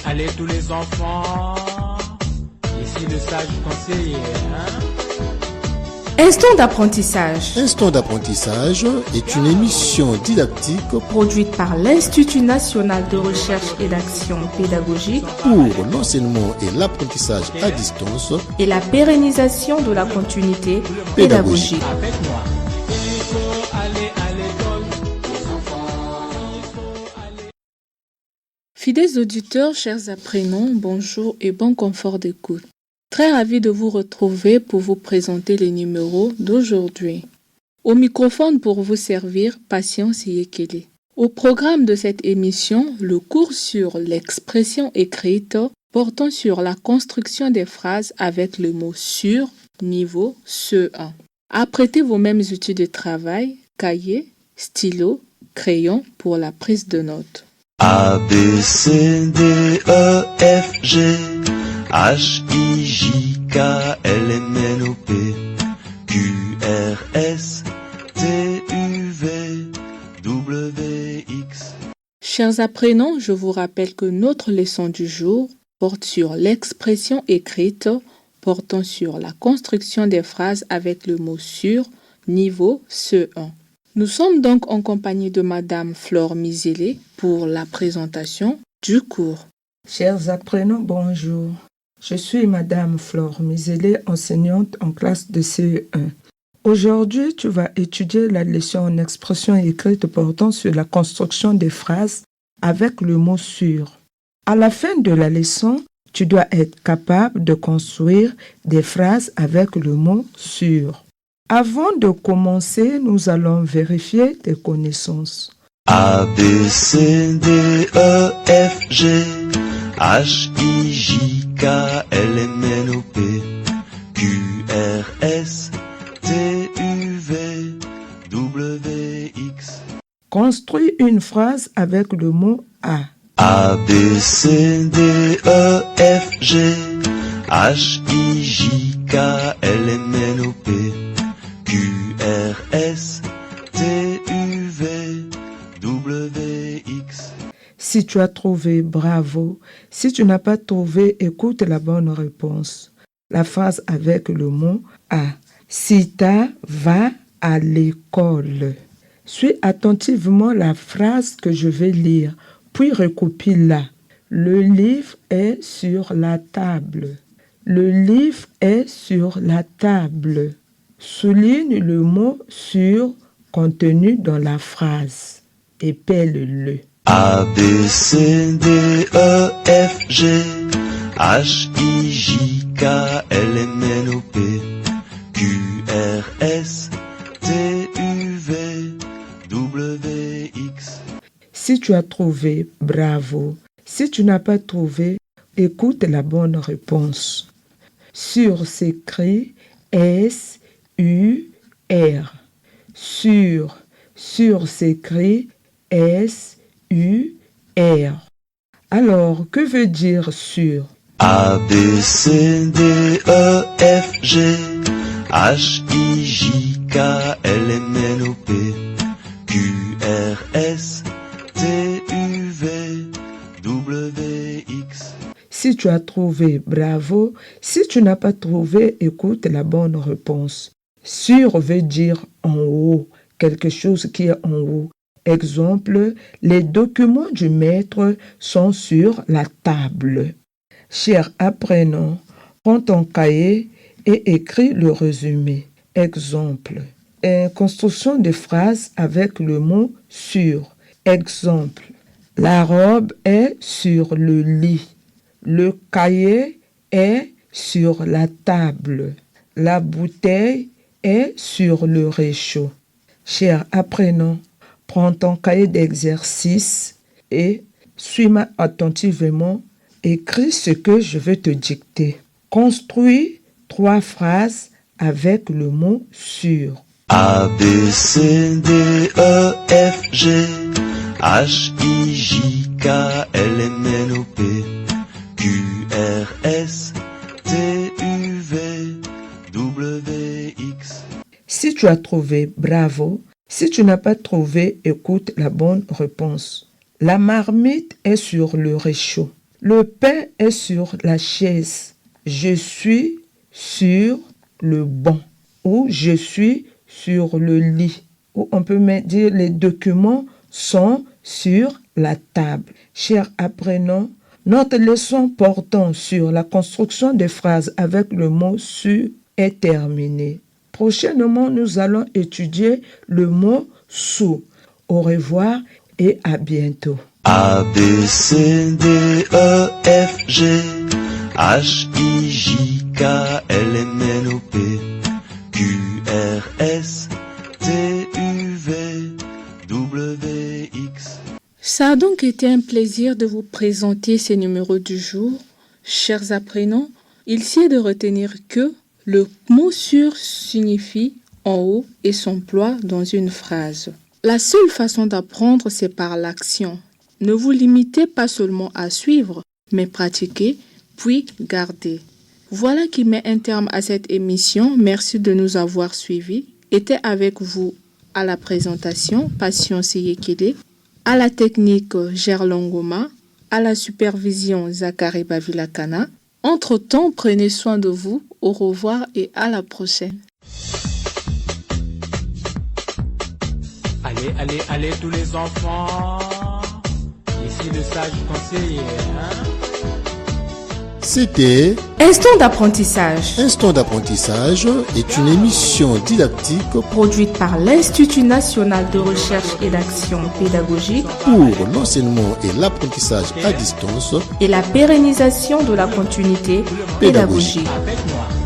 Allez, tous les enfants. Ici le sage conseiller, Instant d'apprentissage. Instant d'apprentissage est une émission didactique Produite par l'Institut national de recherche et d'action pédagogique pour l'enseignement et l'apprentissage à distance et la pérennisation de la continuité pédagogique. Avec moi. Il faut aller à l'école. Les enfants, il faut aller. Fidèles auditeurs, chers apprenants, bonjour et bon confort d'écoute. Très ravi de vous retrouver pour vous présenter les numéros d'aujourd'hui. Au microphone pour vous servir, Patience Yekele. Au programme de cette émission, le cours sur l'expression écrite portant sur la construction des phrases avec le mot sur, niveau CE1. Apprêtez vos mêmes outils de travail, cahier, stylo, crayon pour la prise de notes. A, B, C, D, E, F, G, H, I, J, K, L, M, N, O, P, Q, R, S, T, U, V, W, X. Chers apprenants, je vous rappelle que notre leçon du jour porte sur l'expression écrite portant sur la construction des phrases avec le mot sur, niveau CE1. Nous sommes donc en compagnie de Madame Flore Mizelé pour la présentation du cours. Chers apprenants, bonjour. Je suis Madame Flore Mizelé, enseignante en classe de CE1. Aujourd'hui, tu vas étudier la leçon en expression écrite portant sur la construction des phrases avec le mot sur. À la fin de la leçon, tu dois être capable de construire des phrases avec le mot sur. Avant de commencer, nous allons vérifier tes connaissances. A, B, C, D, E, F, G, H, I, J, K, L, M, N, O, P, Q, R, S, T, U, V, W, X. Construis une phrase avec le mot à. A, B, C, D, E, F, G, H, I, J, K, L, M, N, O, P, Q, R, S, T, U, V, W, X. Si tu as trouvé, bravo. Si tu n'as pas trouvé, écoute la bonne réponse. La phrase avec le mot à. Sita va à l'école. Suis attentivement la phrase que je vais lire, puis recopie-la. Le livre est sur la table. Le livre est sur la table. Souligne le mot sur contenu dans la phrase. Épelle-le. A, B, C, D, E, F, G, H, I, J, K, L, M, N, O, P, Q, R, S, T, U, V, W, X. Si tu as trouvé, bravo. Si tu n'as pas trouvé, écoute la bonne réponse. Sur s'écrit S-U-R. Sur s'écrit S-U-R. Alors, que veut dire sur? A, B, C, D, E, F, G, H, I, J, K, L, M, N, O, P, Q, R, S, T, U, V, W, X. Si tu as trouvé, bravo. Si tu n'as pas trouvé, écoute la bonne réponse. Sur veut dire en haut, quelque chose qui est en haut. Exemple, les documents du maître sont sur la table. Cher apprenant, prends ton cahier et écris le résumé. Exemple, construction de phrases avec le mot sur. Exemple, la robe est sur le lit. Le cahier est sur la table. La bouteille est sur le réchaud. Cher apprenant, prends ton cahier d'exercice et suis-moi attentivement. Écris ce que je vais te dicter. Construis 3 phrases avec le mot sur. A, B, C, D, E, F, G, H, I, J, K, L, M, N, O, P, Q, R, S, T, U, V, W, X. Si tu as trouvé, bravo. Si tu n'as pas trouvé, écoute la bonne réponse. La marmite est sur le réchaud. Le pain est sur la chaise. Je suis sur le banc. Ou je suis sur le lit. Ou on peut même dire les documents sont sur la table. Chers apprenants, notre leçon portant sur la construction des phrases avec le mot « sur » est terminée. Prochainement, nous allons étudier le mot « sous ». Au revoir et à bientôt. A, B, C, D, E, F, G, H, I, J, K, L, M, N, O, P, Q, R, S, T, U, V, W, X. Ça a donc été un plaisir de vous présenter ces numéros du jour. Chers apprenants, il est de retenir que le mot « sur » signifie « en haut » et s'emploie dans une phrase. La seule façon d'apprendre, c'est par l'action. Ne vous limitez pas seulement à suivre, mais pratiquez, puis gardez. Voilà qui met un terme à cette émission. Merci de nous avoir suivis. Était avec vous à la présentation Passion Siyekele, à la technique Gerlongoma, à la supervision Zachary Bavilakana. Entre-temps, prenez soin de vous. Au revoir et à la prochaine. Allez, allez, allez tous les enfants. Ici le sage conseiller, C'était Instant d'apprentissage, Instant d'apprentissage est une émission didactique produite par l'Institut national de recherche et d'action pédagogique pour l'enseignement et l'apprentissage à distance et la pérennisation de la continuité pédagogique. Avec moi.